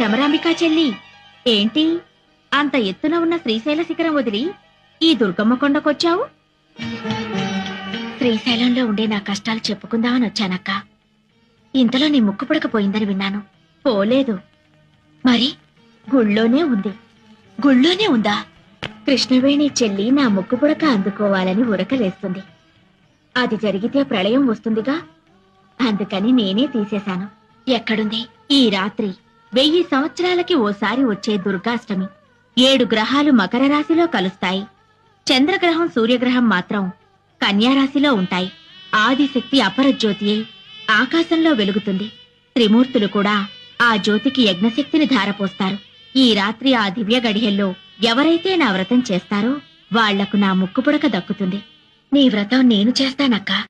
భ్రమరాంబికా చెల్లి, ఏంటి అంత ఎత్తున ఉన్న శ్రీశైల శిఖరం వదిలి ఈ దుర్గమ్మ కొండకొచ్చావు? శ్రీశైలంలో ఉండే నా కష్టాలు చెప్పుకుందామని వచ్చానక్క. ఇంతలో నీ ముక్కు పుడకపోయిందని విన్నాను. పోలేదు. మరి గుళ్ళోనే ఉంది. గుళ్ళోనే ఉందా? కృష్ణవేణి చెల్లి నా ముక్కు పుడక అందుకోవాలని ఉరకలేస్తుంది. అది జరిగితే ప్రళయం వస్తుందిగా, అందుకని నేనే తీసేశాను. ఎక్కడుంది? ఈ రాత్రి 1000 సంవత్సరాలకి ఓసారి వచ్చే దుర్గాష్టమి. 7 గ్రహాలు మకర రాశిలో కలుస్తాయి. చంద్రగ్రహం సూర్యగ్రహం మాత్రం కన్యారాశిలో ఉంటాయి. ఆదిశక్తి అపరజ్యోతి అయి ఆకాశంలో వెలుగుతుంది. త్రిమూర్తులు కూడా ఆ జ్యోతికి యజ్ఞశక్తిని ధారపోస్తారు. ఈ రాత్రి ఆ దివ్య గడియల్లో ఎవరైతే నా వ్రతం చేస్తారో వాళ్లకు నా ముక్కుపుడక దక్కుతుంది. నీ వ్రతం నేను చేస్తానక్కా.